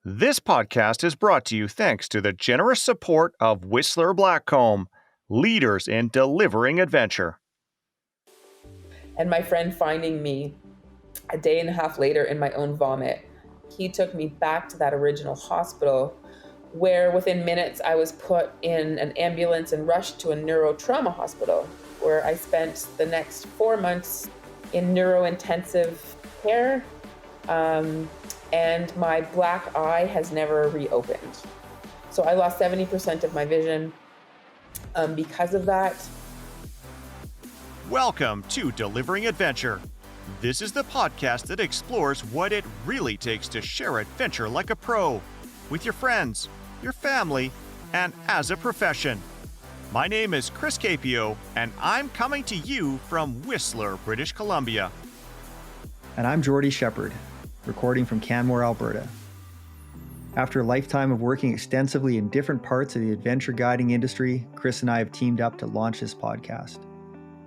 This podcast is brought to you thanks to the generous support of Whistler Blackcomb, leaders in delivering adventure. And my friend finding me a day and a half later in my own vomit, he took me back to that original hospital where within minutes I was put in an ambulance and rushed to a neurotrauma hospital where I spent the next 4 months in neurointensive care. And my black eye has never reopened. So I lost 70% of my vision because of that. Welcome to Delivering Adventure. This is the podcast that explores what it really takes to share adventure like a pro, with your friends, your family, and as a profession. My name is Chris Capio, and I'm coming to you from Whistler, British Columbia. And I'm Jordy Shepard, recording from Canmore, Alberta. After a lifetime of working extensively in different parts of the adventure guiding industry, Chris and I have teamed up to launch this podcast.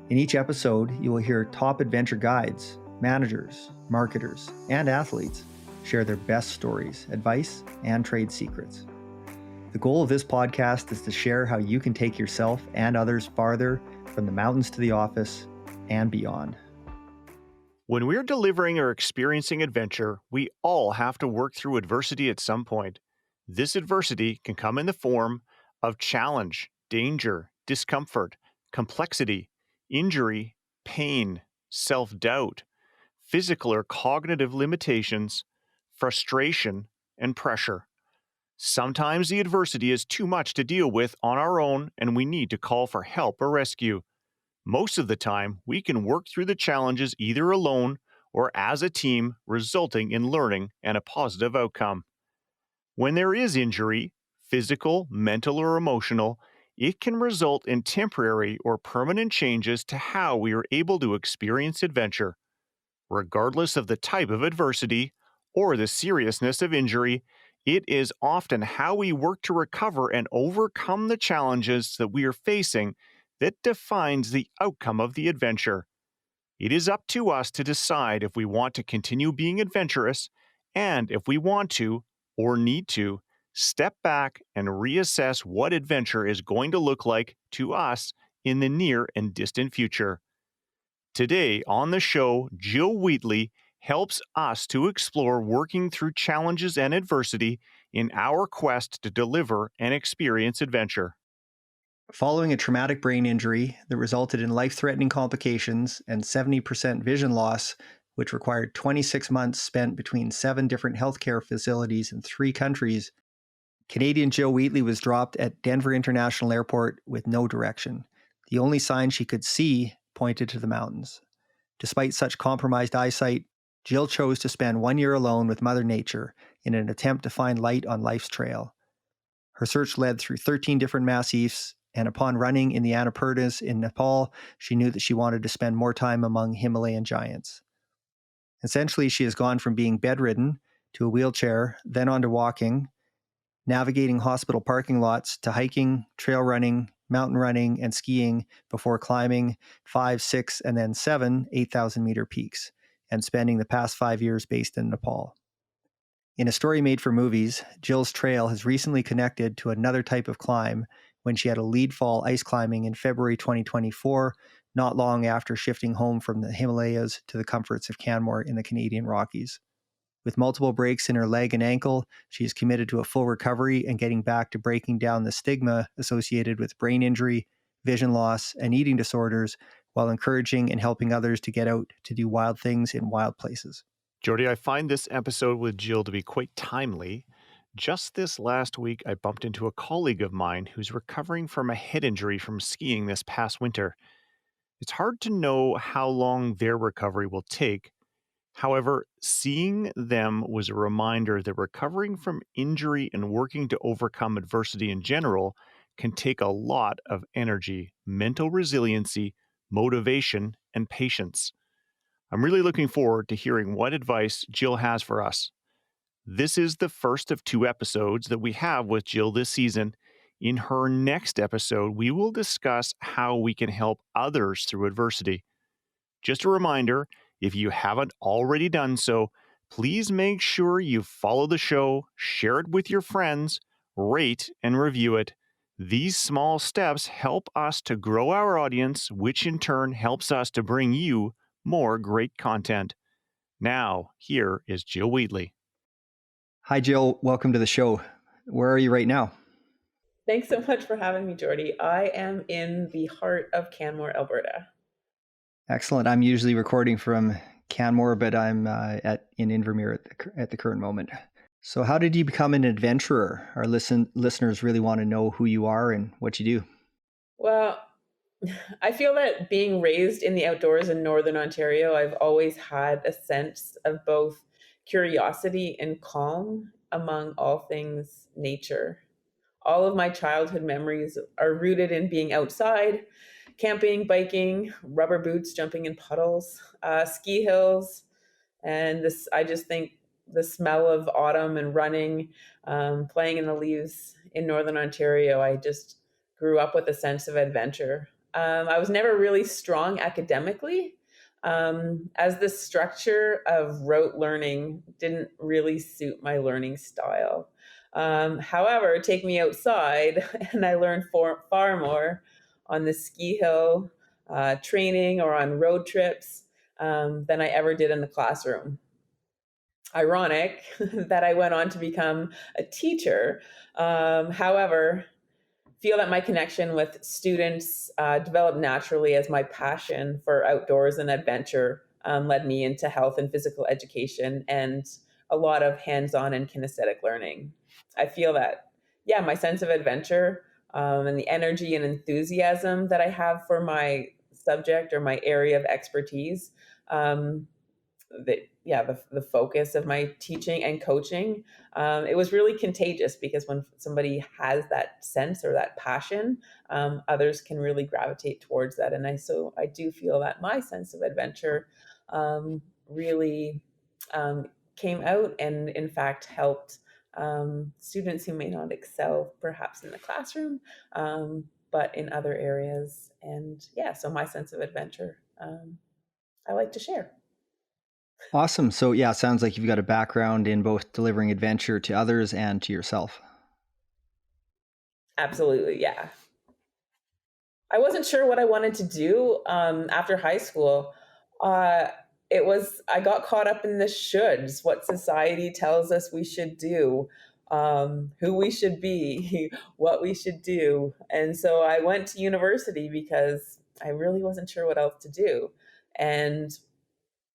In each episode, you will hear top adventure guides, managers, marketers, and athletes share their best stories, advice, and trade secrets. The goal of this podcast is to share how you can take yourself and others farther from the mountains to the office and beyond. When we're delivering or experiencing adventure, we all have to work through adversity at some point. This adversity can come in the form of challenge, danger, discomfort, complexity, injury, pain, self-doubt, physical or cognitive limitations, frustration, and pressure. Sometimes the adversity is too much to deal with on our own, and we need to call for help or rescue. Most of the time, we can work through the challenges either alone or as a team, resulting in learning and a positive outcome. When there is injury, physical, mental, or emotional, it can result in temporary or permanent changes to how we are able to experience adventure. Regardless of the type of adversity or the seriousness of injury, it is often how we work to recover and overcome the challenges that we are facing that defines the outcome of the adventure. It is up to us to decide if we want to continue being adventurous and if we want to, or need to, step back and reassess what adventure is going to look like to us in the near and distant future. Today on the show, Jill Wheatley helps us to explore working through challenges and adversity in our quest to deliver and experience adventure. Following a traumatic brain injury that resulted in life-threatening complications and 70% vision loss, which required 26 months spent between 7 different healthcare facilities in 3 countries, Canadian Jill Wheatley was dropped at Denver International Airport with no direction. The only sign she could see pointed to the mountains. Despite such compromised eyesight, Jill chose to spend 1 year alone with Mother Nature in an attempt to find light on life's trail. Her search led through 13 different massifs, and upon running in the Annapurnas in Nepal, she knew that she wanted to spend more time among Himalayan giants. Essentially, she has gone from being bedridden to a wheelchair, then on to walking, navigating hospital parking lots, to hiking, trail running, mountain running, and skiing before climbing 5, 6, and then 7 8,000-meter peaks, and spending the past 5 years based in Nepal. In a story made for movies, Jill's trail has recently connected to another type of climb when she had a lead fall ice climbing in February 2024, not long after shifting home from the Himalayas to the comforts of Canmore in the Canadian Rockies. With multiple breaks in her leg and ankle, she is committed to a full recovery and getting back to breaking down the stigma associated with brain injury, vision loss, and eating disorders, while encouraging and helping others to get out to do wild things in wild places. Jordy, I find this episode with Jill to be quite timely. Just this last week, I bumped into a colleague of mine who's recovering from a head injury from skiing this past winter. It's hard to know how long their recovery will take. However, seeing them was a reminder that recovering from injury and working to overcome adversity in general can take a lot of energy, mental resiliency, motivation, and patience. I'm really looking forward to hearing what advice Jill has for us. This is the first of 2 episodes that we have with Jill this season. In her next episode, we will discuss how we can help others through adversity. Just a reminder, if you haven't already done so, please make sure you follow the show, share it with your friends, rate and review it. These small steps help us to grow our audience, which in turn helps us to bring you more great content. Now, here is Jill Wheatley. Hi, Jill. Welcome to the show. Where are you right now? Thanks so much for having me, Jordy. I am in the heart of Canmore, Alberta. Excellent. I'm usually recording from Canmore, but I'm in Invermere at the current moment. So how did you become an adventurer? Our listeners really want to know who you are and what you do. Well, I feel that being raised in the outdoors in Northern Ontario, I've always had a sense of both curiosity and calm among all things nature. All of my childhood memories are rooted in being outside, camping, biking, rubber boots, jumping in puddles, ski hills, and this. I just think the smell of autumn and running, playing in the leaves in Northern Ontario. I just grew up with a sense of adventure. I was never really strong academically, as the structure of rote learning didn't really suit my learning style. However, take me outside, and I learned far more on the ski hill, training, or on road trips than I ever did in the classroom. Ironic that I went on to become a teacher. However, feel that my connection with students developed naturally as my passion for outdoors and adventure led me into health and physical education and a lot of hands-on and kinesthetic learning. I feel that, yeah, my sense of adventure and the energy and enthusiasm that I have for my subject or my area of expertise, um, the focus of my teaching and coaching, it was really contagious because when somebody has that sense or that passion, others can really gravitate towards that. And I do feel that my sense of adventure really came out and in fact helped students who may not excel perhaps in the classroom, but in other areas. And yeah, so my sense of adventure, I like to share. Awesome. So yeah, it sounds like you've got a background in both delivering adventure to others and to yourself. Absolutely, yeah. I wasn't sure what I wanted to do after high school. Uh, I got caught up in the shoulds, what society tells us we should do, who we should be, what we should do. And so I went to university because I really wasn't sure what else to do. And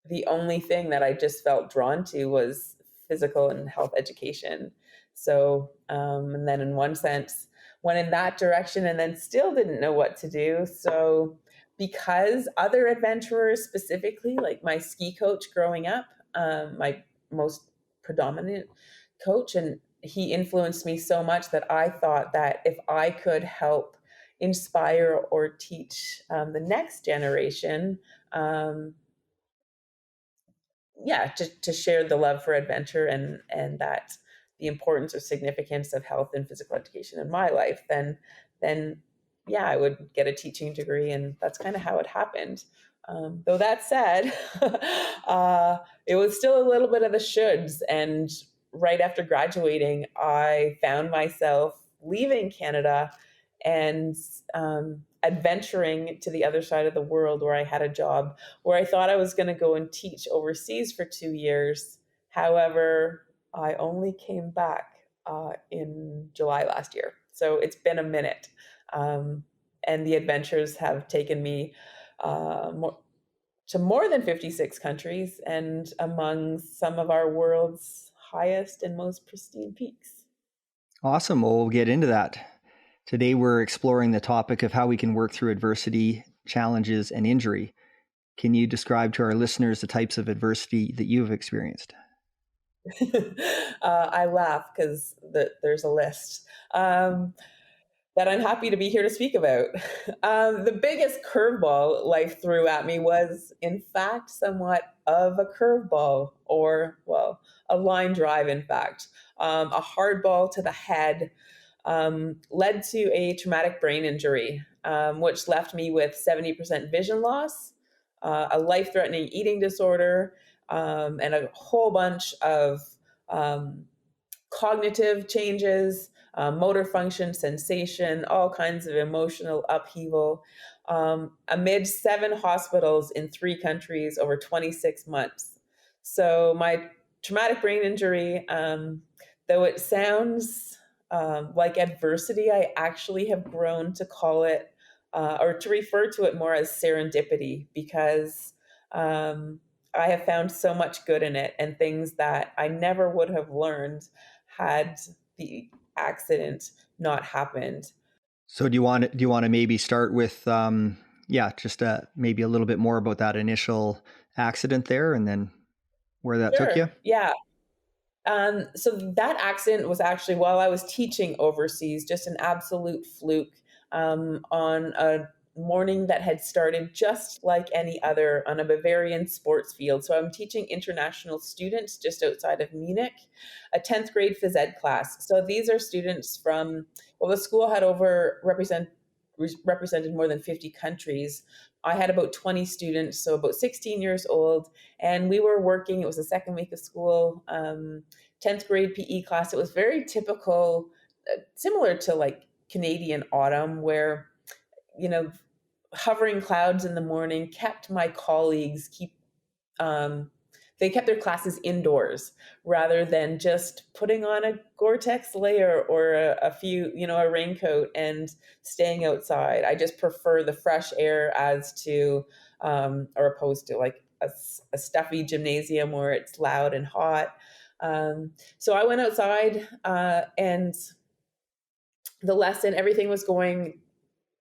the only thing that I just felt drawn to was physical and health education. So, and then in one sense, went in that direction and then still didn't know what to do. So, because other adventurers, specifically like my ski coach growing up, my most predominant coach, and he influenced me so much that I thought that if I could help inspire or teach the next generation, um, yeah, to share the love for adventure and that the importance or significance of health and physical education in my life, then yeah, I would get a teaching degree, and that's kind of how it happened. Though that said, it was still a little bit of the shoulds, and right after graduating, I found myself leaving Canada and adventuring to the other side of the world, where I had a job where I thought I was going to go and teach overseas for 2 years. However, I only came back in July last year. So it's been a minute. And the adventures have taken me to more than 56 countries and among some of our world's highest and most pristine peaks. Awesome. Well, we'll get into that. Today, we're exploring the topic of how we can work through adversity, challenges, and injury. Can you describe to our listeners the types of adversity that you've experienced? I laugh because there's a list that I'm happy to be here to speak about. The biggest curveball life threw at me was, in fact, somewhat of a curveball, or, well, a line drive, in fact. A hard ball to the head led to a traumatic brain injury, which left me with 70% vision loss, a life threatening eating disorder, and a whole bunch of um, cognitive changes, motor function, sensation, all kinds of emotional upheaval, amid 7 hospitals in 3 countries over 26 months. So, my traumatic brain injury, though it sounds like adversity, I actually have grown to call it or to refer to it more as serendipity because. I have found so much good in it and things that I never would have learned had the accident not happened. So do you want to maybe start with just maybe a little bit more about that initial accident there, and then where that took you? Sure. Yeah. So that accident was actually while I was teaching overseas, just an absolute fluke on a morning that had started just like any other on a Bavarian sports field. So I'm teaching international students just outside of Munich, a 10th grade phys ed class. So these are students from, well, the school had represented more than 50 countries. I had about 20 students, so about 16 years old, and we were working. It was the second week of school, 10th grade PE class. It was very typical, similar to like Canadian autumn, where, you know, hovering clouds in the morning kept my colleagues um, they kept their classes indoors rather than just putting on a Gore-Tex layer or a few, a raincoat and staying outside. I just prefer the fresh air as to, or opposed to like a stuffy gymnasium where it's loud and hot. So I went outside and the lesson, everything was going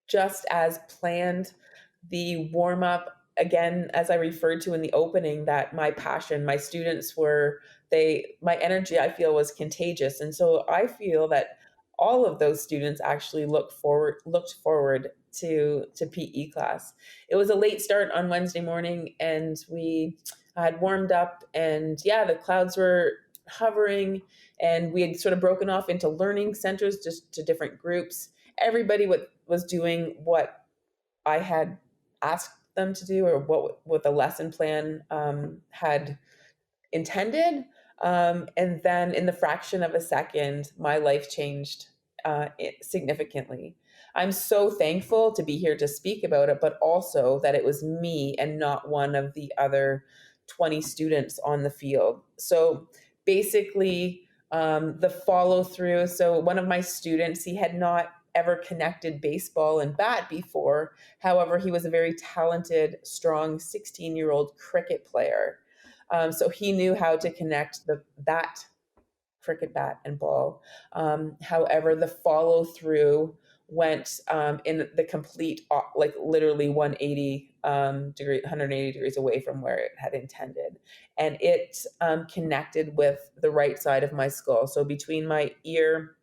just as planned. The warm up, again, as I referred to in the opening, that my passion, my students were, my energy, I feel, was contagious. And so I feel that all of those students actually looked forward to PE class. It was a late start on Wednesday morning, and we had warmed up, and yeah, the clouds were hovering, and we had sort of broken off into learning centers, just to different groups. Everybody was doing what I had asked them to do, or what the lesson plan had intended. And then in the fraction of a second, my life changed significantly. I'm so thankful to be here to speak about it, but also that it was me and not one of the other 20 students on the field. So basically, the follow through. So one of my students, he had not ever connected baseball and bat before. However, he was a very talented, strong 16-year-old cricket player. So he knew how to connect that cricket bat and ball. However, the follow through went in the complete, like literally 180 degrees away from where it had intended. And it connected with the right side of my skull. So between my ear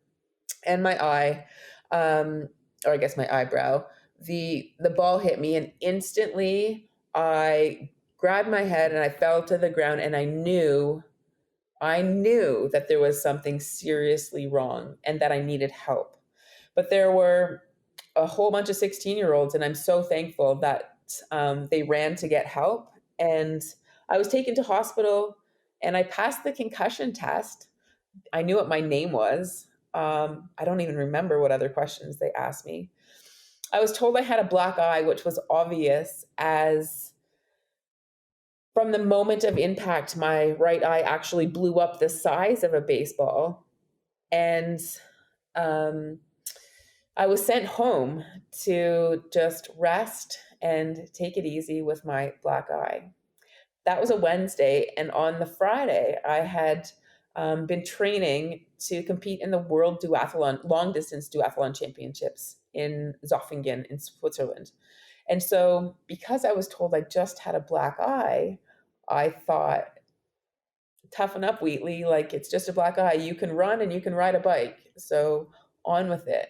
and my eye, or I guess my eyebrow, the ball hit me, and instantly I grabbed my head and I fell to the ground, and I knew that there was something seriously wrong and that I needed help. But there were a whole bunch of 16-year-olds, and I'm so thankful that they ran to get help. And I was taken to hospital, and I passed the concussion test. I knew what my name was. I don't even remember what other questions they asked me. I was told I had a black eye, which was obvious, as from the moment of impact, my right eye actually blew up the size of a baseball. And I was sent home to just rest and take it easy with my black eye. That was a Wednesday. And on the Friday, I had been training to compete in the World Duathlon, long distance duathlon championships in Zofingen in Switzerland. And so, because I was told I just had a black eye, I thought, toughen up, Wheatley. Like, it's just a black eye. You can run and you can ride a bike. So, on with it.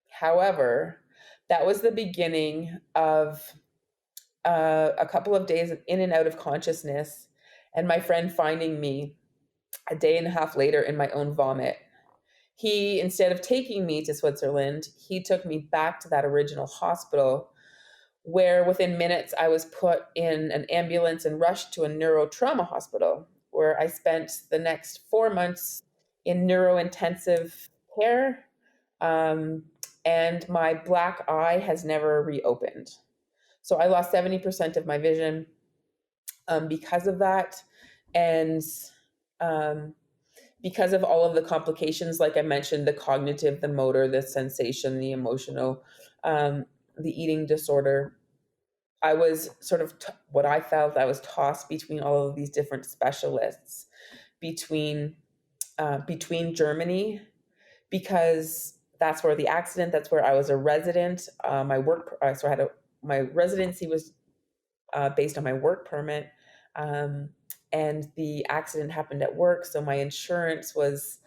However, that was the beginning of a couple of days in and out of consciousness, and my friend finding me a day and a half later in my own vomit. He, instead of taking me to Switzerland, he took me back to that original hospital where within minutes I was put in an ambulance and rushed to a neurotrauma hospital, where I spent the next 4 months in neurointensive care. Um, and my black eye has never reopened. So I lost 70% of my vision because of that. And um, because of all of the complications, like I mentioned, the cognitive, the motor, the sensation, the emotional, the eating disorder, I was sort of what I felt I was tossed between all of these different specialists, between between Germany, because that's where the accident, that's where I was a resident. My work, so I had my residency was based on my work permit, um, and the accident happened at work. So my insurance was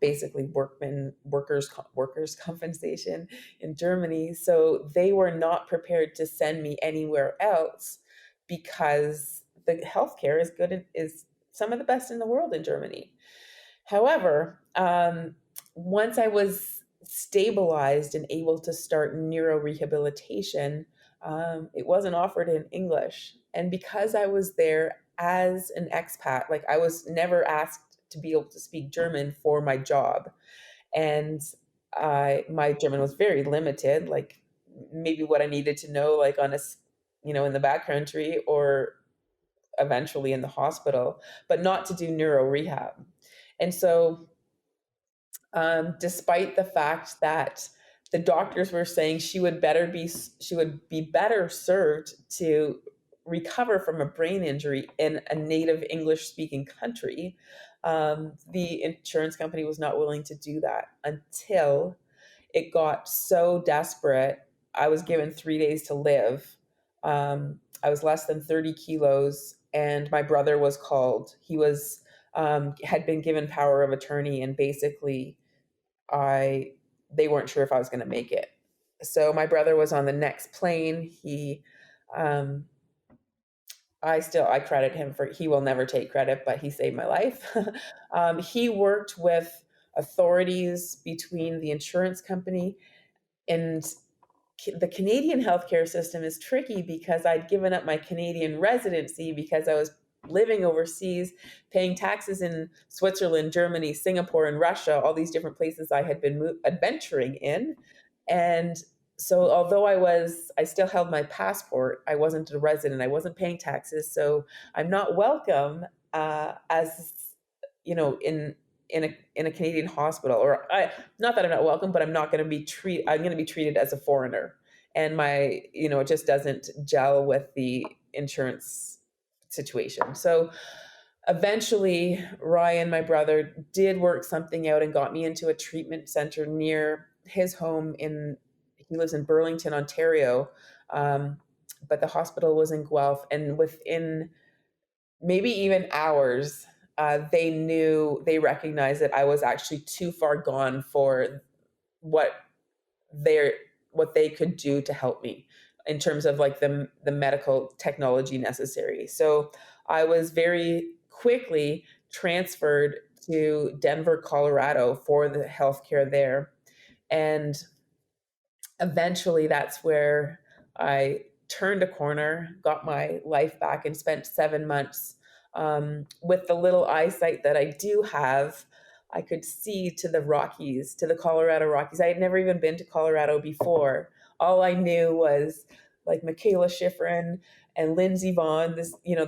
basically workers compensation in Germany. So they were not prepared to send me anywhere else because the healthcare is some of the best in the world in Germany. However, once I was stabilized and able to start neurorehabilitation, it wasn't offered in English. And because I was there as an expat, like I was never asked to be able to speak German for my job. And my German was very limited, like maybe what I needed to know, like in the backcountry or eventually in the hospital, but not to do neuro rehab. And so despite the fact that the doctors were saying she would be better served to recover from a brain injury in a native English speaking country. The insurance company was not willing to do that until it got so desperate. I was given 3 days to live. I was less than 30 kilos, and my brother was called. He was had been given power of attorney, and basically I they weren't sure if I was going to make it. So my brother was on the next plane. Um, I credit him for, he will never take credit, but he saved my life. He worked with authorities between the insurance company, and the Canadian healthcare system is tricky because I'd given up my Canadian residency because I was living overseas, paying taxes in Switzerland, Germany, Singapore, and Russia, all these different places I had been adventuring in. And so although I still held my passport, I wasn't a resident, I wasn't paying taxes. So I'm not welcome as, in a Canadian hospital, not that I'm not welcome, but I'm not going to be I'm going to be treated as a foreigner. And it just doesn't gel with the insurance situation. So eventually Ryan, my brother, did work something out and got me into a treatment center near his home he lives in Burlington, Ontario. But the hospital was in Guelph, and within maybe even hours, they recognized that I was actually too far gone for what they what they could do to help me in terms of like the medical technology necessary. So I was very quickly transferred to Denver, Colorado for the healthcare there. And eventually that's where I turned a corner, got my life back, and spent 7 months with the little eyesight that I do have. I could see to the Rockies, to the Colorado Rockies. I had never even been to Colorado before. All I knew was like Michaela Schifrin and Lindsey Vonn, the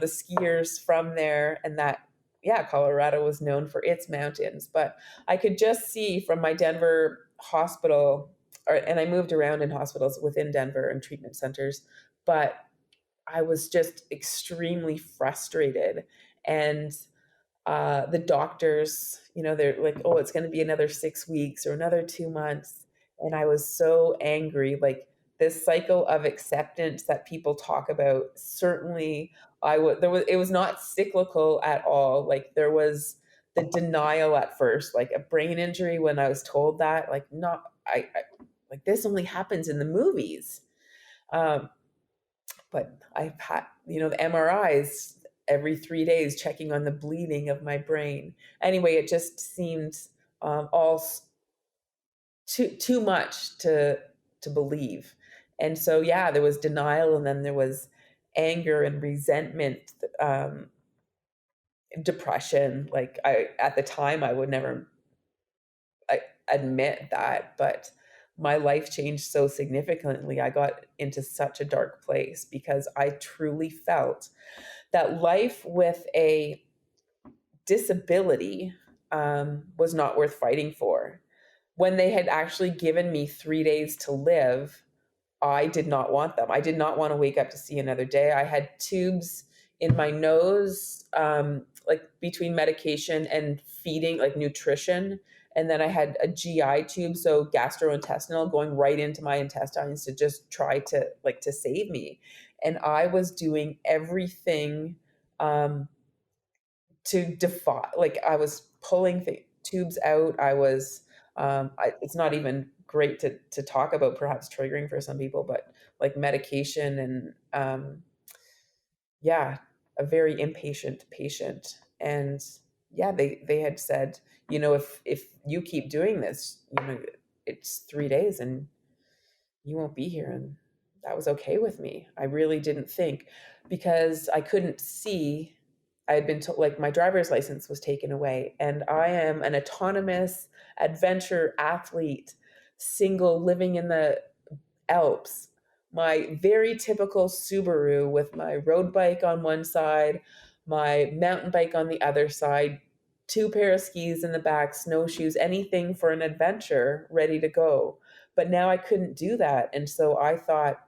skiers from there, and that, yeah, Colorado was known for its mountains. But I could just see from my Denver hospital, and I moved around in hospitals within Denver and treatment centers, but I was just extremely frustrated. And the doctors, they're like, oh, it's going to be another 6 weeks or another 2 months. And I was so angry. Like this cycle of acceptance that people talk about, certainly it was not cyclical at all. Like there was the denial at first, like a brain injury, when I was told that, like, not, I like this only happens in the movies. Um, but I've had, the MRIs every 3 days checking on the bleeding of my brain. Anyway, it just seemed all too much to believe. And so, yeah, there was denial, and then there was anger and resentment, depression. Like, at the time, I would never admit that, but my life changed so significantly. I got into such a dark place because I truly felt that life with a disability was not worth fighting for. When they had actually given me 3 days to live, I did not want them. I did not want to wake up to see another day. I had tubes in my nose, like between medication and feeding, like nutrition. And then I had a GI tube, so gastrointestinal, going right into my intestines to just try to to save me. And I was doing everything to defy, like I was pulling tubes out. I was, it's not even great to talk about, perhaps triggering for some people, but like medication and, yeah, a very impatient patient. And yeah, they had said, if you keep doing this, it's 3 days and you won't be here. And that was okay with me. I really didn't think, because I couldn't see. I had been told, like, my driver's license was taken away, and I am an autonomous adventure athlete, single, living in the Alps. My very typical Subaru with my road bike on one side, my mountain bike on the other side, two pair of skis in the back, snowshoes, anything for an adventure, ready to go. But now I couldn't do that. And so I thought,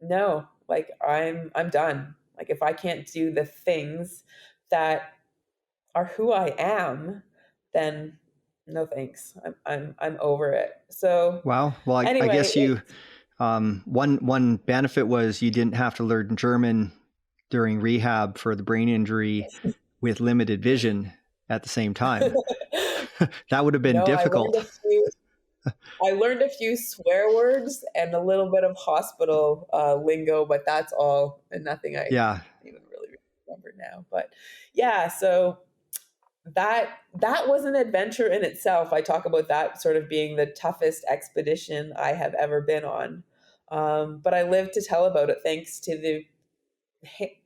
no, like I'm done. Like, if I can't do the things that are who I am, then no thanks. I'm over it. So Wow. Well, I anyway, guess you one benefit was you didn't have to learn German during rehab for the brain injury with limited vision at the same time. That would have been no, difficult. I learned a few swear words and a little bit of hospital lingo, but that's all, and nothing I Yeah. even really remember now. But yeah, so that was an adventure in itself. I talk about that sort of being the toughest expedition I have ever been on. But I live to tell about it, thanks to the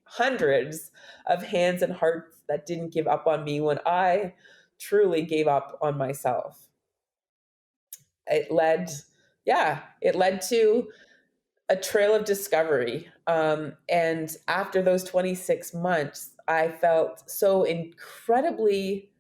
hundreds of hands and hearts that didn't give up on me when I truly gave up on myself. It led, yeah, it led to a trail of discovery. And after those 26 months, I felt so incredibly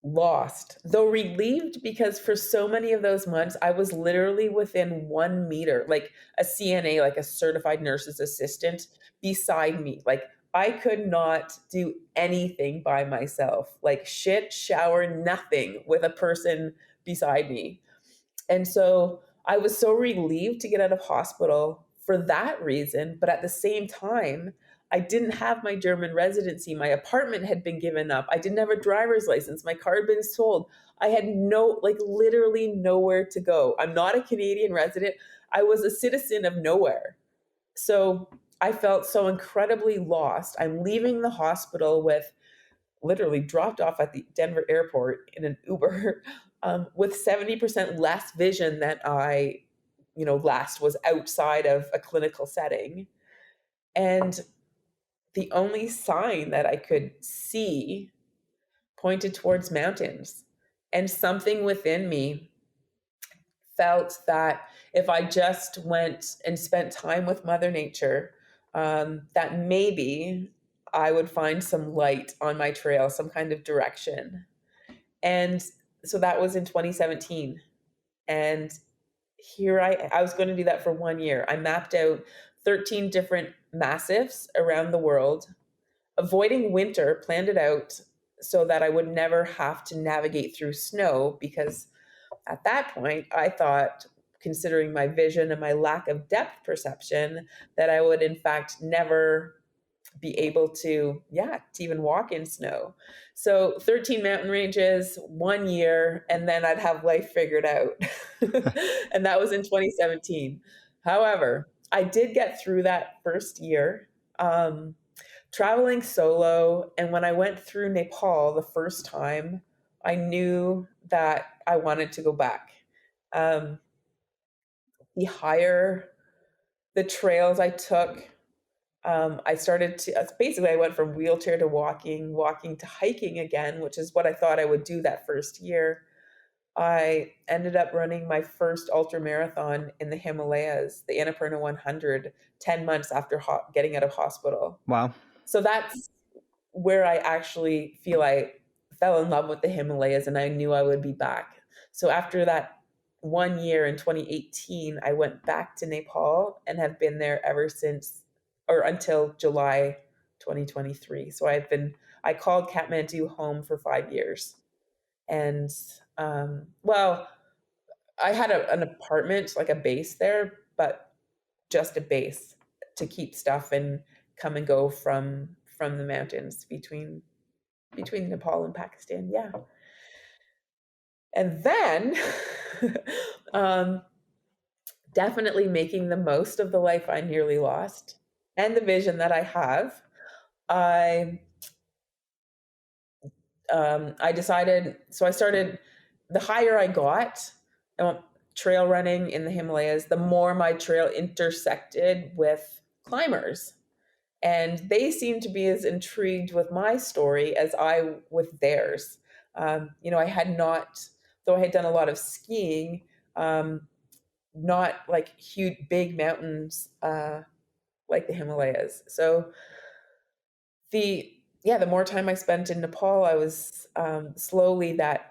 lost, though relieved, because for so many of those months, I was literally within 1 meter, like a CNA, like a certified nurse's assistant, beside me. Like, I could not do anything by myself, like shit, shower, nothing with a person beside me. And so I was so relieved to get out of hospital for that reason. But at the same time, I didn't have my German residency. My apartment had been given up. I didn't have a driver's license. My car had been sold. I had literally nowhere to go. I'm not a Canadian resident. I was a citizen of nowhere. So I felt so incredibly lost. I'm leaving the hospital with, literally dropped off at the Denver airport in an Uber, with 70% less vision than I, last was outside of a clinical setting. And the only sign that I could see pointed towards mountains. And something within me felt that if I just went and spent time with Mother Nature, that maybe I would find some light on my trail, some kind of direction. And so that was in 2017. And here I was going to do that for 1 year. I mapped out 13 different massifs around the world, avoiding winter, planned it out so that I would never have to navigate through snow, because at that point I thought, considering my vision and my lack of depth perception, that I would in fact never be able to even walk in snow. So 13 mountain ranges, 1 year, and then I'd have life figured out. And that was in 2017. However, I did get through that first year, traveling solo. And when I went through Nepal the first time, I knew that I wanted to go back. the higher the trails I took, I started to basically I went from wheelchair to walking to hiking again, which is what I thought I would do that first year. I ended up running my first ultra marathon in the Himalayas, the Annapurna 100, 10 months after getting out of hospital. Wow. So that's where I actually feel I fell in love with the Himalayas and I knew I would be back. So after that 1 year in 2018, I went back to Nepal and have been there ever since, or until July 2023. So I called Kathmandu home for 5 years. And well, I had an apartment, like a base there, but just a base to keep stuff and come and go from the mountains between Nepal and Pakistan. Yeah. And then um, definitely making the most of the life I nearly lost and the vision that I have. I I decided, so I started, the higher I got, trail running in the Himalayas, the more my trail intersected with climbers. And they seemed to be as intrigued with my story as I with theirs. I had not, though I had done a lot of skiing, not like huge, big mountains like the Himalayas. So the more time I spent in Nepal, I was slowly that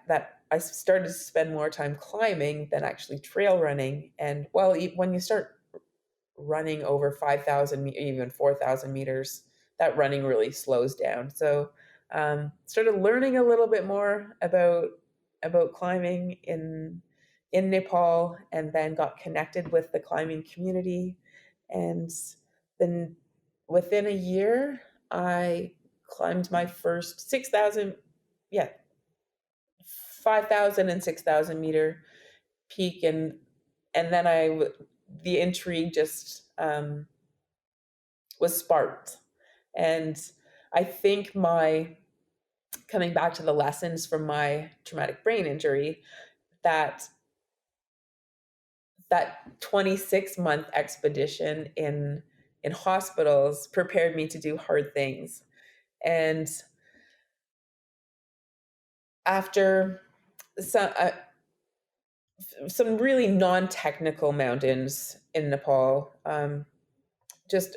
I started to spend more time climbing than actually trail running. And well, when you start running over 5,000, even 4,000 meters, that running really slows down. So started learning a little bit more about climbing in Nepal, and then got connected with the climbing community. And then within a year, I climbed my first 6,000, yeah, 5,000 and 6,000 meter peak. And then the intrigue just was sparked. And I think my coming back to the lessons from my traumatic brain injury, that 26-month expedition in hospitals prepared me to do hard things. And after some really non-technical mountains in Nepal, just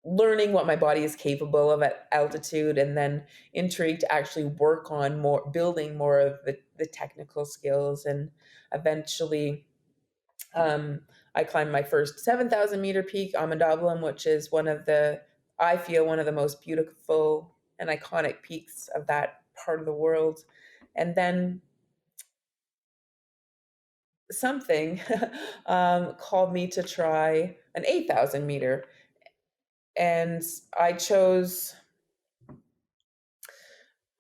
learning what my body is capable of at altitude, and then intrigued to actually work on building more of the technical skills. And eventually I climbed my first 7,000 meter peak, Amandablam, which is I feel one of the most beautiful and iconic peaks of that part of the world. And then something called me to try an 8,000 meter. And I chose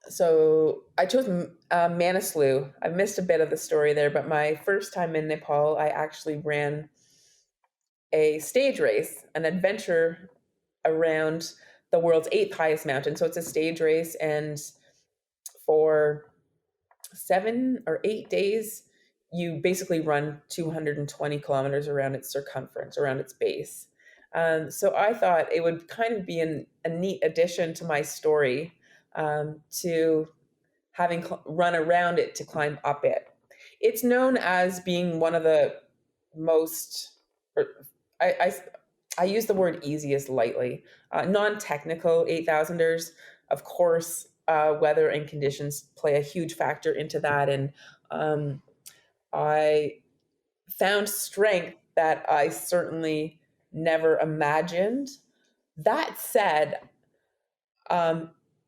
Manaslu. I missed a bit of the story there, but my first time in Nepal, I actually ran a stage race, an adventure around the world's 8th highest mountain. So it's a stage race, and for 7 or 8 days, you basically run 220 kilometers around its circumference, around its base. So I thought it would kind of be a neat addition to my story, to having run around it to climb up it. It's known as being one of the most, or I use the word easiest lightly, non-technical 8,000ers. Of course, weather and conditions play a huge factor into that. And I found strength that I certainly never imagined. That said,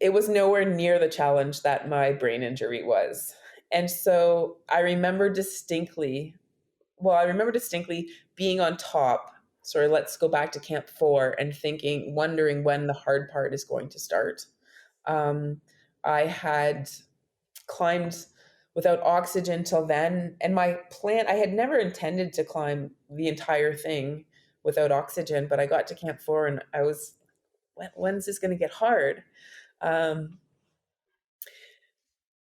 it was nowhere near the challenge that my brain injury was. And so I remember distinctly being on top. Sorry, let's go back to Camp 4 and wondering when the hard part is going to start. I had climbed without oxygen till then, and I had never intended to climb the entire thing without oxygen, but I got to Camp 4 and I was, when's this going to get hard? I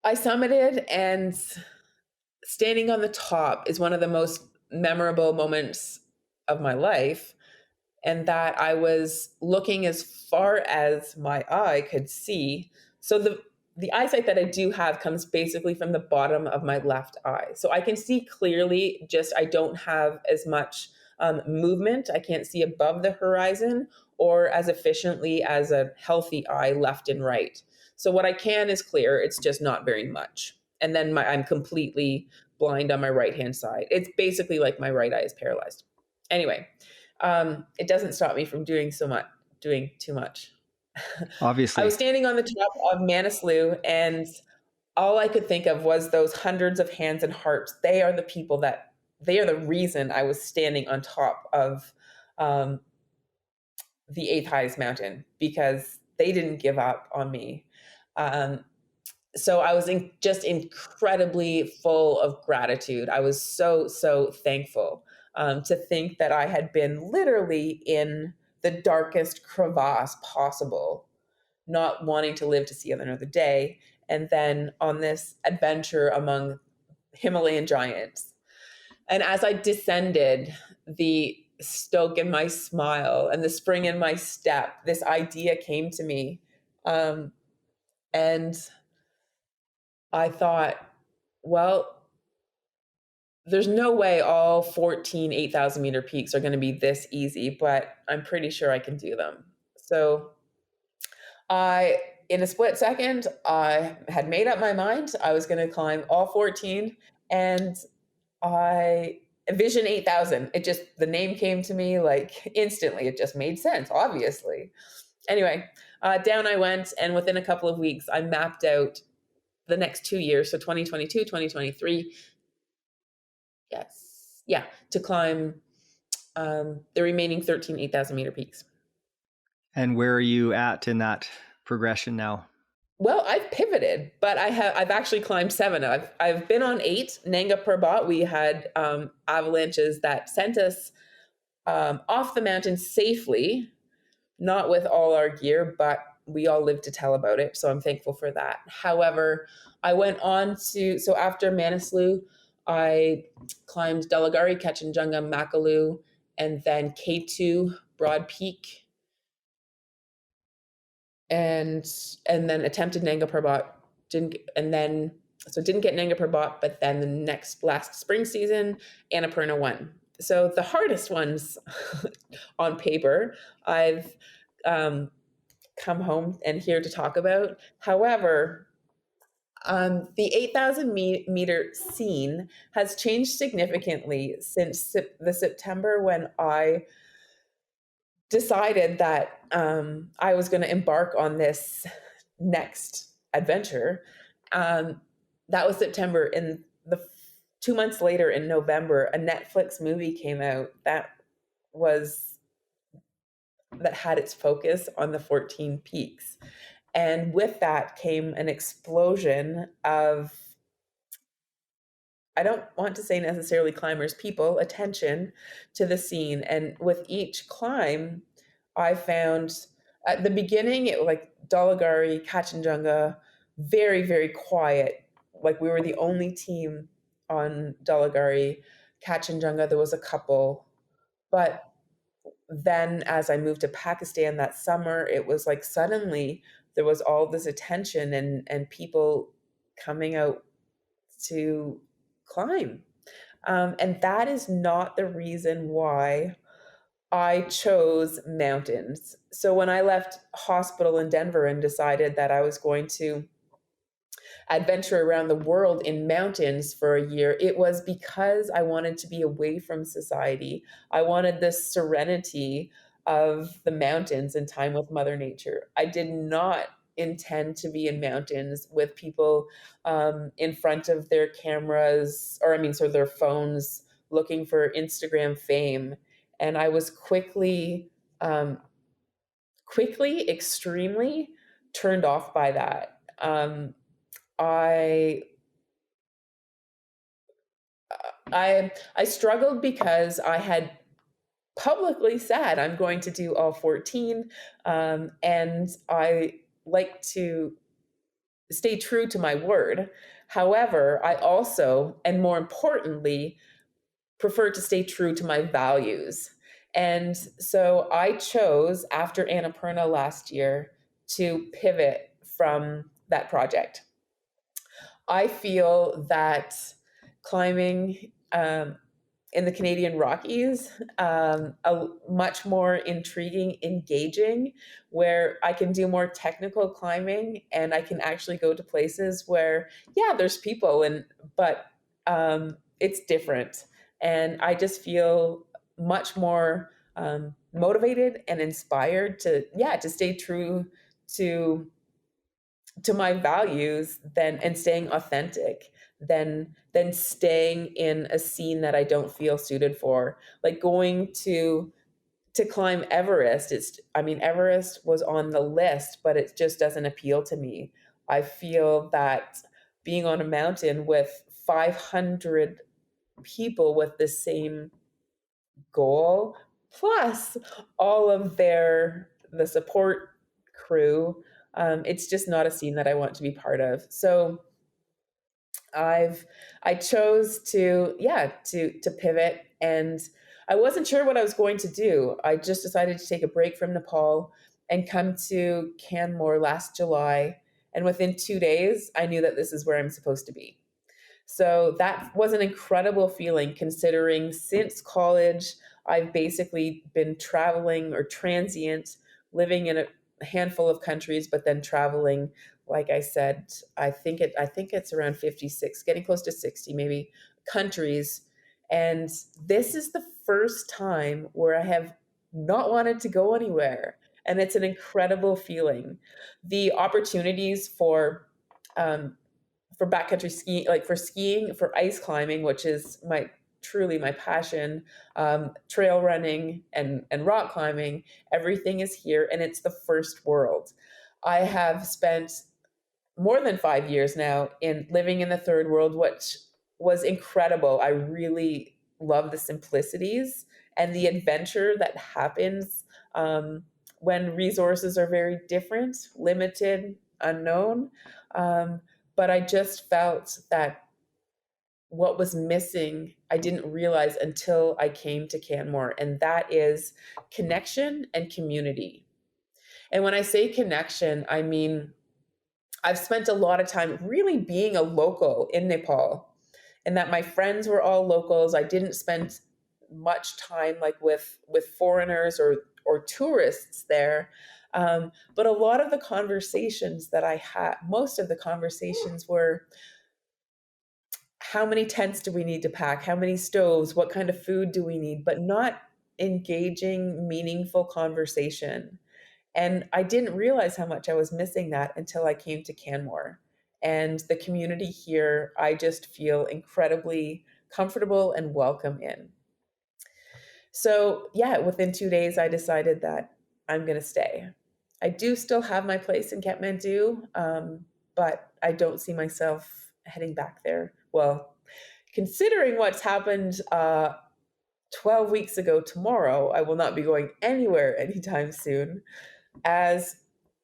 summited, and standing on the top is one of the most memorable moments of my life, and that I was looking as far as my eye could see. So the eyesight that I do have comes basically from the bottom of my left eye. So I can see clearly, just I don't have as much movement. I can't see above the horizon or as efficiently as a healthy eye left and right. So what I can is clear, it's just not very much. And then I'm completely blind on my right hand side. It's basically like my right eye is paralyzed. Anyway, it doesn't stop me from doing too much. I was Obviously. standing on the top of Manaslu, and all I could think of was those hundreds of hands and hearts. They are the reason I was standing on top of um, the eighth highest mountain, because they didn't give up on me. Um, so I was just incredibly full of gratitude. I was so thankful to think that I had been literally in the darkest crevasse possible, not wanting to live to see another day, and then on this adventure among Himalayan giants. And as I descended, the stoke in my smile and the spring in my step, this idea came to me. And I thought, well, there's no way all 14 8,000-meter peaks are going to be this easy, but I'm pretty sure I can do them. So in a split second, I had made up my mind. I was going to climb all 14, and I Vision 8,000. The name came to me like instantly. It just made sense, obviously. Anyway, down I went, and within a couple of weeks, I mapped out the next 2 years, so 2022, 2023. Yes. Yeah, to climb the remaining 13 8,000-meter peaks. And where are you at in that progression now? Well, I've pivoted, but I've actually climbed 7. I've been on 8 Nanga Parbat. We had avalanches that sent us off the mountain safely, not with all our gear, but we all lived to tell about it. So I'm thankful for that. However, I went on so after Manaslu, I climbed Dulagari, Kanchenjunga, Makalu, and then K2, Broad Peak, and then attempted Nanga Parbat. Didn't get Nanga Parbat, but then the last spring season, Annapurna won. So the hardest ones on paper, I've come home and here to talk about. However, the 8,000-meter scene has changed significantly since the September when I decided that I was going to embark on this next adventure. That was September. And 2 months later, in November, a Netflix movie came out that had its focus on the 14 peaks. And with that came an explosion of, I don't want to say necessarily climbers, people, attention to the scene. And with each climb, I found at the beginning, it was like Dulagari, Kanchenjunga, very, very quiet. Like we were the only team on Dulagari. Kanchenjunga, there was a couple. But then as I moved to Pakistan that summer, it was like suddenly there was all this attention and people coming out to climb. And that is not the reason why I chose mountains. So when I left hospital in Denver and decided that I was going to adventure around the world in mountains for a year, it was because I wanted to be away from society. I wanted this serenity of the mountains and time with Mother Nature. I did not intend to be in mountains with people in front of their cameras, their phones, looking for Instagram fame. And I was quickly, extremely turned off by that. I struggled because I had publicly said I'm going to do all 14, and I like to stay true to my word. However, I also, and more importantly, prefer to stay true to my values. And so I chose after Annapurna last year to pivot from that project. I feel that climbing in the Canadian Rockies, a much more intriguing, engaging, where I can do more technical climbing and I can actually go to places where, yeah, there's people but it's different, and I just feel much more motivated and inspired to stay true to my values than and staying authentic than staying in a scene that I don't feel suited for. Like going to climb Everest. Everest was on the list, but it just doesn't appeal to me. I feel that being on a mountain with 500 people with the same goal, plus all of the support crew, it's just not a scene that I want to be part of. So I chose to pivot, and I wasn't sure what I was going to do. I just decided to take a break from Nepal and come to Canmore last July, and within 2 days I knew that this is where I'm supposed to be. So that was an incredible feeling, considering since college, I've basically been traveling or transient, living in a handful of countries, but then traveling, like I said, I think it's around 56, getting close to 60 maybe countries. And this is the first time where I have not wanted to go anywhere. And it's an incredible feeling. The opportunities for backcountry skiing, like for skiing, for ice climbing, which is truly my passion, trail running and rock climbing, everything is here, and it's the first world. I have spent more than 5 years now in living in the third world, which was incredible. I really love the simplicities and the adventure that happens when resources are very different, limited, unknown. But I just felt that what was missing, I didn't realize until I came to Canmore, and that is connection and community. And when I say connection, I mean, I've spent a lot of time really being a local in Nepal, and that my friends were all locals. I didn't spend much time like with foreigners or tourists there. But a lot of the conversations that I had, most of the conversations were, how many tents do we need to pack? How many stoves? What kind of food do we need? But not engaging, meaningful conversation. And I didn't realize how much I was missing that until I came to Canmore. And the community here, I just feel incredibly comfortable and welcome in. So, yeah, within 2 days, I decided that I'm going to stay. I do still have my place in Kathmandu, but I don't see myself heading back there. Well, considering what's happened 12 weeks ago tomorrow, I will not be going anywhere anytime soon. As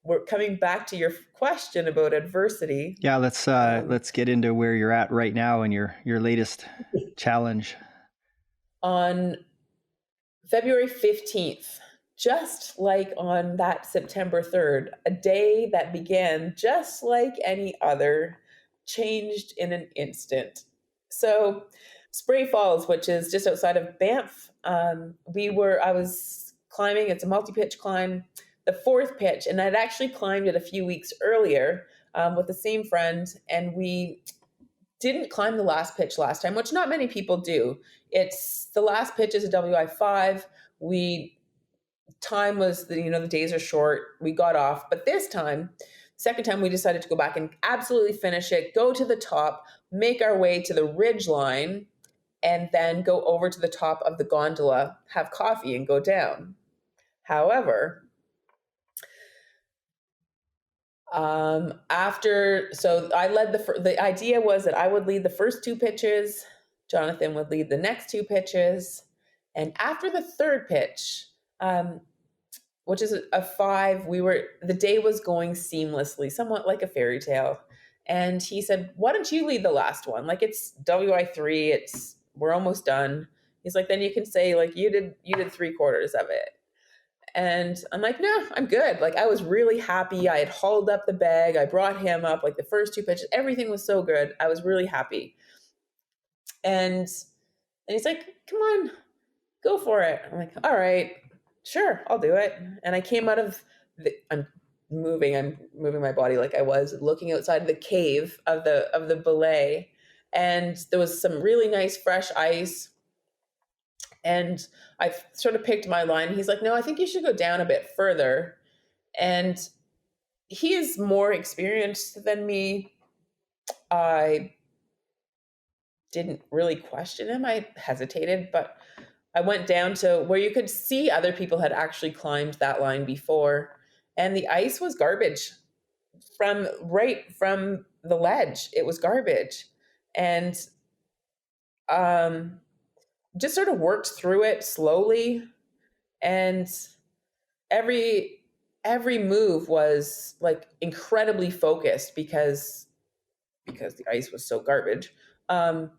we're coming back to your question about adversity. Yeah, let's get into where you're at right now and your latest challenge. On February 15th, just like on that September 3rd, a day that began just like any other, changed in an instant. So, Spray Falls, which is just outside of Banff, I was climbing. It's a multi-pitch climb, the fourth pitch, and I'd actually climbed it a few weeks earlier with the same friend, and we didn't climb the last pitch last time, which not many people do. It's the last pitch is a WI5. Time was the days are short. We got off, but this time, second time, we decided to go back and absolutely finish it, go to the top, make our way to the ridge line, and then go over to the top of the gondola, have coffee, and go down. However, I led the idea was that I would lead the first two pitches, Jonathan would lead the next two pitches, and after the third pitch, which is a 5, the day was going seamlessly, somewhat like a fairy tale. And he said, "Why don't you lead the last one? Like, it's WI3, we're almost done. He's like, then you can say like you did 3/4 of it. And I'm like, no, I'm good. Like I was really happy. I had hauled up the bag. I brought him up like the first 2 pitches. Everything was so good. I was really happy. And he's like, come on, go for it. I'm like, all right, sure, I'll do it. And I came out of I'm moving my body like I was looking outside the cave of the belay. And there was some really nice fresh ice. And I sort of picked my line. He's like, no, I think you should go down a bit further. And he is more experienced than me. I didn't really question him. I hesitated, but I went down to where you could see other people had actually climbed that line before. And the ice was garbage right from the ledge. It was garbage. And just sort of worked through it slowly. And every move was like incredibly focused because the ice was so garbage. And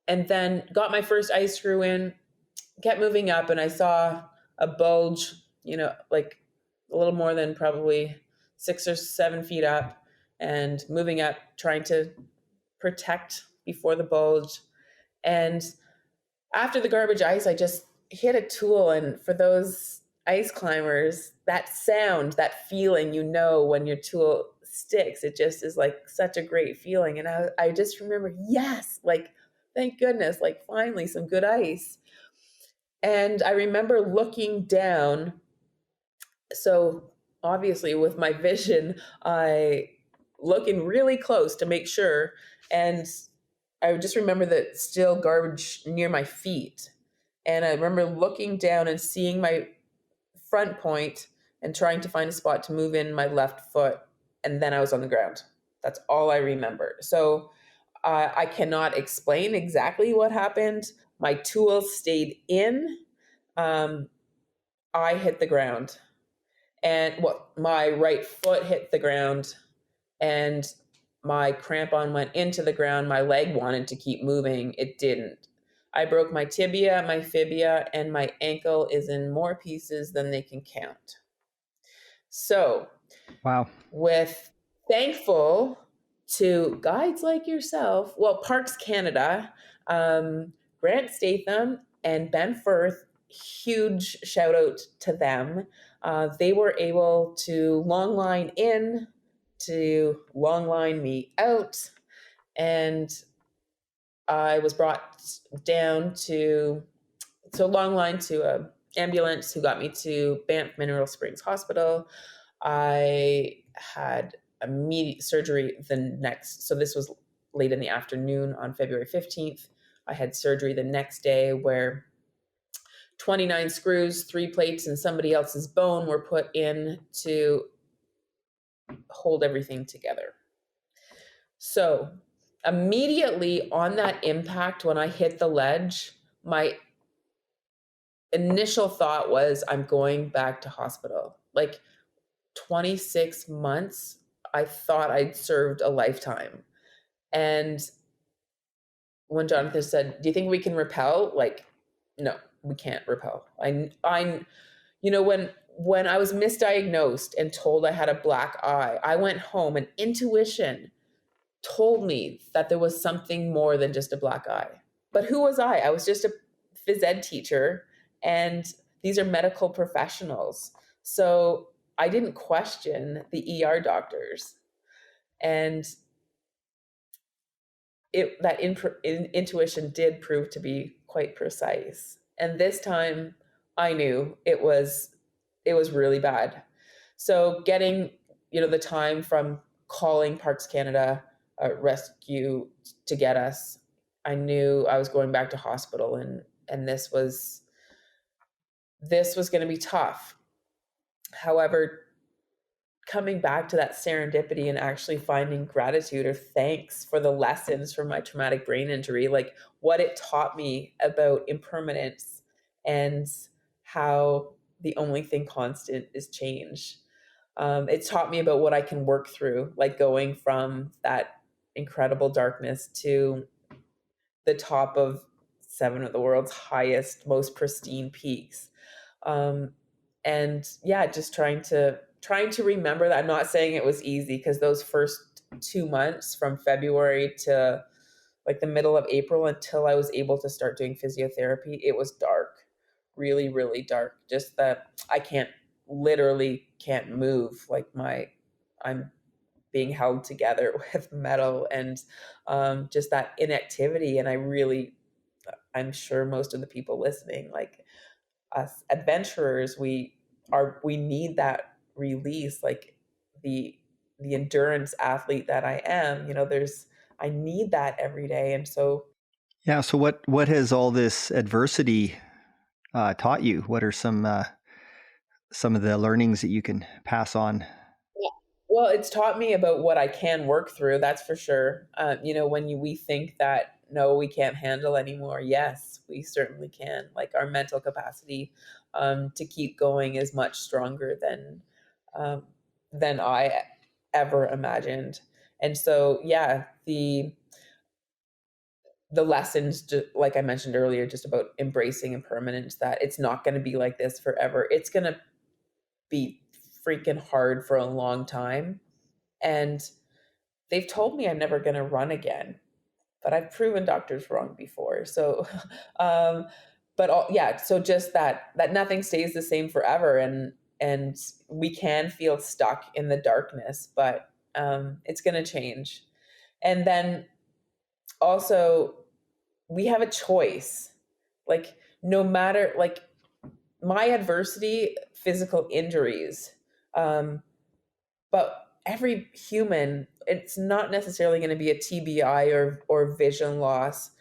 then got my first ice screw in, kept moving up, and I saw a bulge, like a little more than probably 6 or 7 feet up, and moving up, trying to protect before the bulge. And after the garbage ice, I just hit a tool. And for those ice climbers, that sound, that feeling, when your tool sticks, it just is like such a great feeling. And I just remember, yes, like, thank goodness, like finally some good ice. And I remember looking down. So obviously with my vision, I looking really close to make sure. And I just remember that still garbage near my feet. And I remember looking down and seeing my front point and trying to find a spot to move in my left foot. And then I was on the ground. That's all I remember. So I cannot explain exactly what happened. My tools stayed in. I hit the ground. And my right foot hit the ground. And my crampon went into the ground. My leg wanted to keep moving. It didn't. I broke my tibia, my fibia, and my ankle is in more pieces than they can count. So, wow. With thankful to guides like yourself, Parks Canada, Grant Statham and Ben Firth, huge shout out to them. They were able to long line in, to long line me out, and I was brought down to long line to a ambulance who got me to Banff Mineral Springs Hospital. I had immediate surgery so this was late in the afternoon on February 15th. I had surgery the next day where 29 screws, 3 plates, and somebody else's bone were put in to hold everything together. So immediately on that impact, when I hit the ledge, my initial thought was, I'm going back to hospital. Like 26 months, I thought I'd served a lifetime. And when Jonathan said, do you think we can rappel? Like, no, we can't rappel. When I was misdiagnosed and told I had a black eye, I went home and intuition told me that there was something more than just a black eye. But who was I? I was just a phys ed teacher, and these are medical professionals. So I didn't question the ER doctors. And that intuition did prove to be quite precise. And this time I knew it was really bad. So getting, the time from calling Parks Canada rescue to get us, I knew I was going back to hospital, and this was going to be tough. However, coming back to that serendipity and actually finding gratitude or thanks for the lessons from my traumatic brain injury, like what it taught me about impermanence and how the only thing constant is change. It taught me about what I can work through, like going from that incredible darkness to the top of seven of the world's highest, most pristine peaks. Um, and yeah, just trying to remember that. I'm not saying it was easy, because those first 2 months from February to like the middle of April until I was able to start doing physiotherapy, it was dark, really, really dark. Just that I literally can't move. I'm being held together with metal, and just that inactivity. And I'm sure most of the people listening, like us adventurers, we need that release, like the the endurance athlete that I am. I need that every day. And so Yeah. So what has all this adversity taught you? What are some of the learnings that you can pass on? well, it's taught me about what I can work through, that's for sure. When we think that no, we can't handle anymore, yes, we certainly can. Like, our mental capacity to keep going is much stronger um, than I ever imagined. And so, yeah, the lessons, like I mentioned earlier, just about embracing impermanence, that it's not going to be like this forever. It's going to be freaking hard for a long time. And they've told me I'm never going to run again, but I've proven doctors wrong before. So, um, yeah, so just that nothing stays the same forever, and we can feel stuck in the darkness, but it's going to change. And then also, we have a choice. Like, no matter, like, my adversity, physical injuries, um, but every human, it's not necessarily going to be a TBI or vision loss,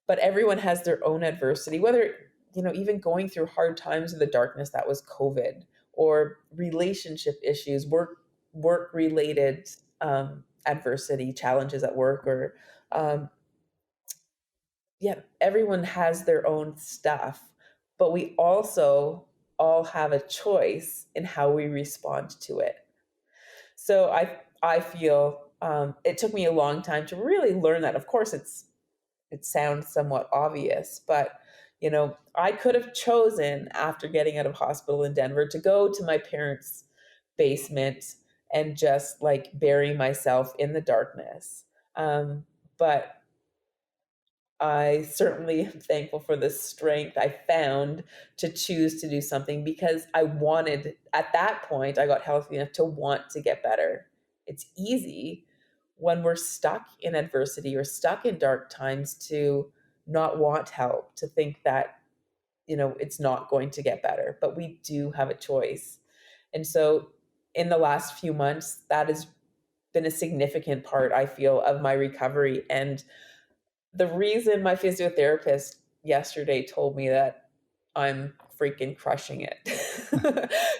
but everyone has their own adversity, whether, even going through hard times in the darkness, that was COVID, or relationship issues, work related adversity, challenges at work, or um, yeah, everyone has their own stuff, but we also all have a choice in how we respond to it. So I feel it took me a long time to really learn that. Of course, it sounds somewhat obvious, but I could have chosen, after getting out of hospital in Denver, to go to my parents' basement and just like bury myself in the darkness. But I certainly am thankful for the strength I found to choose to do something, because at that point, I got healthy enough to want to get better. It's easy when we're stuck in adversity or stuck in dark times to not want help, to think that, it's not going to get better, but we do have a choice. And so in the last few months, that has been a significant part, I feel, of my recovery. And the reason my physiotherapist yesterday told me that I'm freaking crushing it,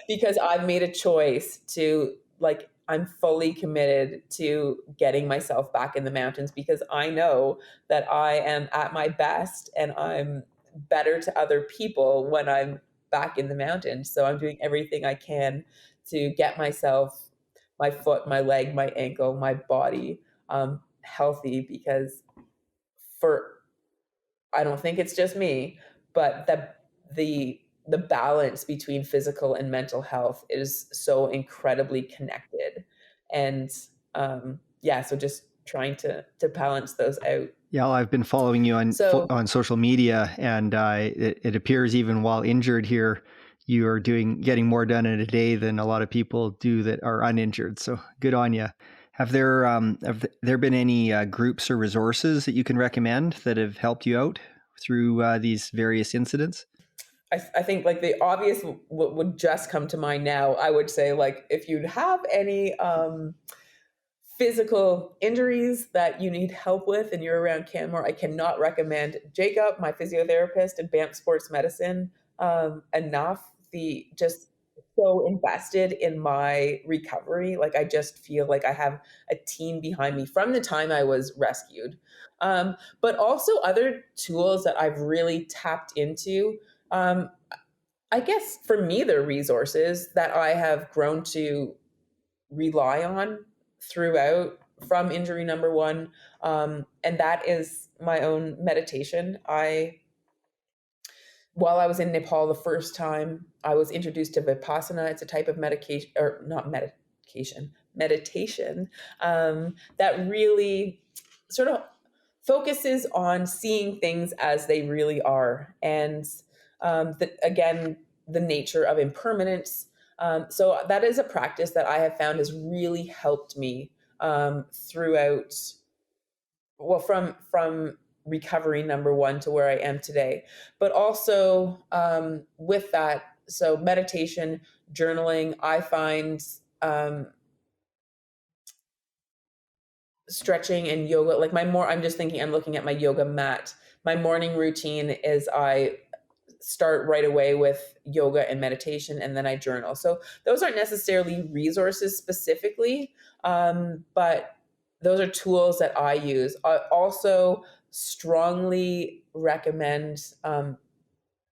because I've made a choice to, like, I'm fully committed to getting myself back in the mountains, because I know that I am at my best and I'm better to other people when I'm back in the mountains. So I'm doing everything I can to get myself, my foot, my leg, my ankle, my body healthy, because for I don't think it's just me, but the balance between physical and mental health is so incredibly connected. And yeah, so just trying to balance those out. Yeah, well, I've been following you So on social media, and it appears even while injured here, you are getting more done in a day than a lot of people do that are uninjured. So good on you. Have there been any groups or resources that you can recommend that have helped you out through these various incidents? I think, like, the obvious would just come to mind now. I would say, like, if you'd have any physical injuries that you need help with and you're around Canmore, I cannot recommend Jacob, my physiotherapist, and Banff Sports Medicine enough. The just so invested in my recovery. Like, I just feel like I have a team behind me from the time I was rescued. But also other tools that I've really tapped into. Um, I guess for me, they're resources that I have grown to rely on throughout. from injury number one, and that is my own meditation. While I was in Nepal the first time, I was introduced to Vipassana. It's a type of medication, or not meditation, that really sort of focuses on seeing things as they really are. And again, the nature of impermanence. So that is a practice that I have found has really helped me throughout, well, from recovery number one to where I am today. But also with that, so meditation, journaling, I find stretching and yoga, like I'm just thinking, I'm looking at my yoga mat. My morning routine is I start right away with yoga and meditation, and then I journal. So those aren't necessarily resources specifically, but those are tools that I use. I also strongly recommend,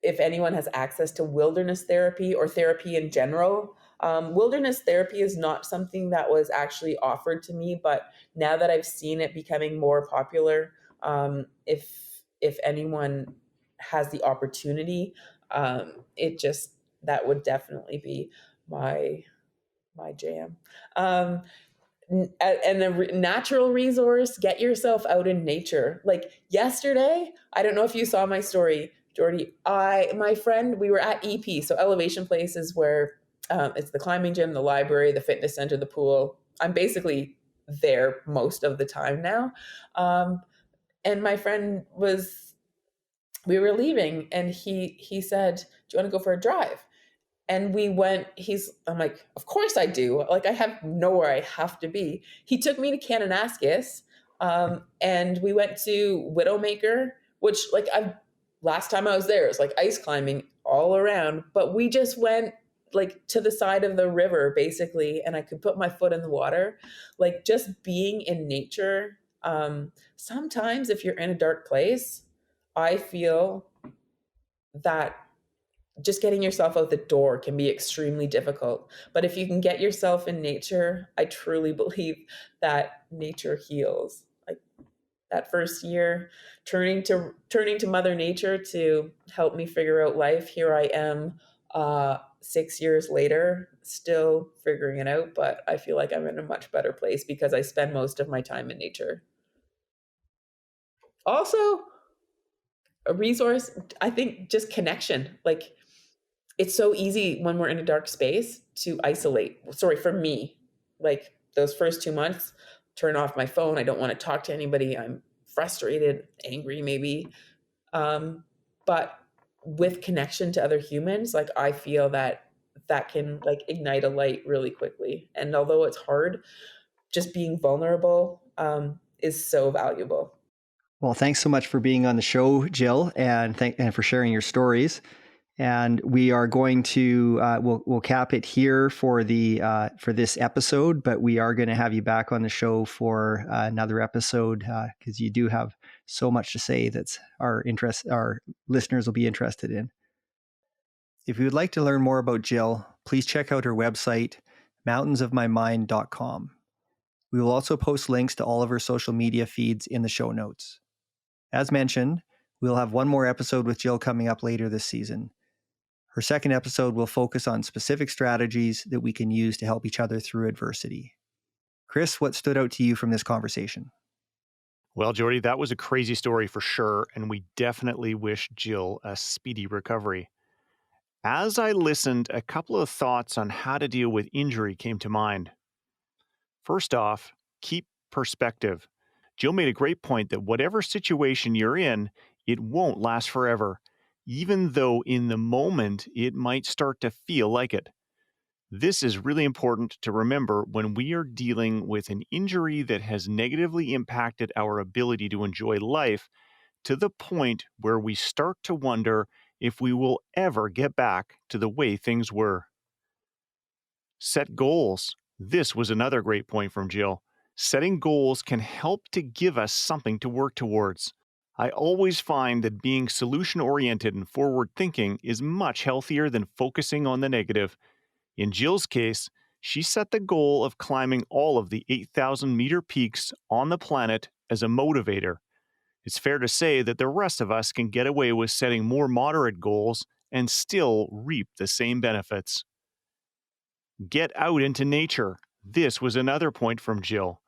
if anyone has access to wilderness therapy or therapy in general. Wilderness therapy is not something that was actually offered to me, but now that I've seen it becoming more popular, if anyone has the opportunity, that would definitely be my jam. And the natural resource, get yourself out in nature. Like yesterday, I don't know if you saw my story, Jordy. My friend, we were at EP, so elevation places where it's the climbing gym, the library, the fitness center, the pool. I'm basically there most of the time now. And my friend we were leaving, and he said, "Do you want to go for a drive?" And we went, I'm like, of course I do. Like, I have nowhere I have to be. He took me to Kananaskis, and we went to Widowmaker, which, like, last time I was there, it was like ice climbing all around. But we just went, like, to the side of the river, basically, and I could put my foot in the water. Like, just being in nature. Sometimes if you're in a dark place, I feel that just getting yourself out the door can be extremely difficult. But if you can get yourself in nature, I truly believe that nature heals. Like that first year, turning to Mother Nature to help me figure out life. Here I am, 6 years later, still figuring it out. But I feel like I'm in a much better place because I spend most of my time in nature. Also, a resource, I think, just connection. Like, it's so easy when we're in a dark space to isolate. Sorry, for me, like those first 2 months, turn off my phone. I don't want to talk to anybody. I'm frustrated, angry, maybe. But with connection to other humans, like I feel that can like ignite a light really quickly. And although it's hard, just being vulnerable is so valuable. Well, thanks so much for being on the show, Jill, and for sharing your stories. And we are going to we'll cap it here for this episode, but we are going to have you back on the show for another episode because you do have so much to say that's our listeners will be interested in. If you would like to learn more about Jill, please check out her website, mountainsofmymind.com. We will also post links to all of her social media feeds in the show notes. As mentioned, we'll have one more episode with Jill coming up later this season. Her second episode will focus on specific strategies that we can use to help each other through adversity. Chris, what stood out to you from this conversation? Well, Jordy, that was a crazy story for sure, and we definitely wish Jill a speedy recovery. As I listened, a couple of thoughts on how to deal with injury came to mind. First off, keep perspective. Jill made a great point that whatever situation you're in, it won't last forever, even though in the moment it might start to feel like it. This is really important to remember when we are dealing with an injury that has negatively impacted our ability to enjoy life to the point where we start to wonder if we will ever get back to the way things were. Set goals. This was another great point from Jill. Setting goals can help to give us something to work towards. I always find that being solution-oriented and forward-thinking is much healthier than focusing on the negative. In Jill's case, She set the goal of climbing all of the 8,000-meter peaks on the planet as a motivator. It's fair to say that the rest of us can get away with setting more moderate goals and still reap the same benefits. Get out into nature. This was another point from Jill.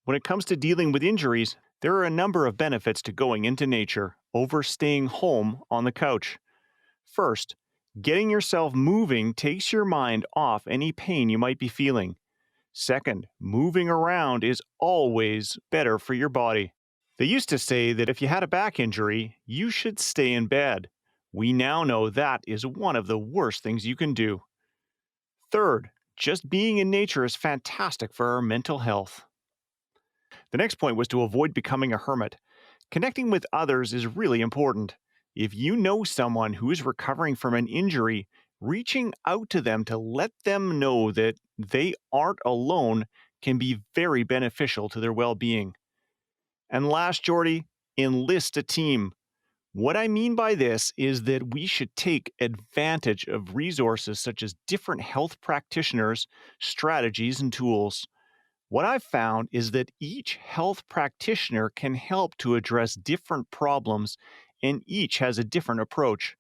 When it comes to dealing with injuries, there are a number of benefits to going into nature over staying home on the couch. First, getting yourself moving takes your mind off any pain you might be feeling. Second, moving around is always better for your body. They used to say that if you had a back injury, you should stay in bed. We now know that is one of the worst things you can do. Third, just being in nature is fantastic for our mental health. The next point was to avoid becoming a hermit. Connecting with others is really important. If you know someone who is recovering from an injury, reaching out to them to let them know that they aren't alone can be very beneficial to their well-being. And last, Jordy, enlist a team. What I mean by this is that we should take advantage of resources such as different health practitioners, strategies, and tools. What I've found is that each health practitioner can help to address different problems, and each has a different approach.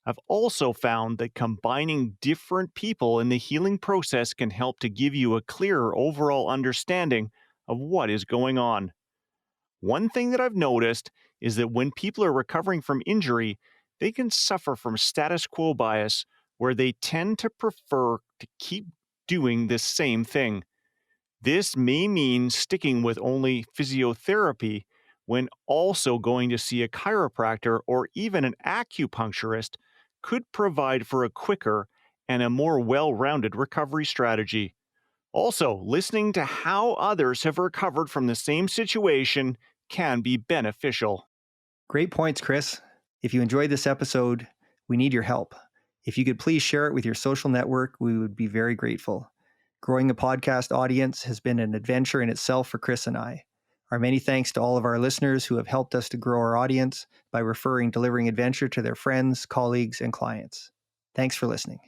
I've also found that combining different people in the healing process can help to give you a clearer overall understanding of what is going on. One thing that I've noticed is that when people are recovering from injury, they can suffer from status quo bias, where they tend to prefer to keep doing the same thing. This may mean sticking with only physiotherapy when also going to see a chiropractor or even an acupuncturist could provide for a quicker and a more well-rounded recovery strategy. Also, listening to how others have recovered from the same situation can be beneficial. Great points, Chris. If you enjoyed this episode, we need your help. If you could please share it with your social network, we would be very grateful. Growing a podcast audience has been an adventure in itself for Chris and I. Our many thanks to all of our listeners who have helped us to grow our audience by referring Delivering Adventure to their friends, colleagues, and clients. Thanks for listening.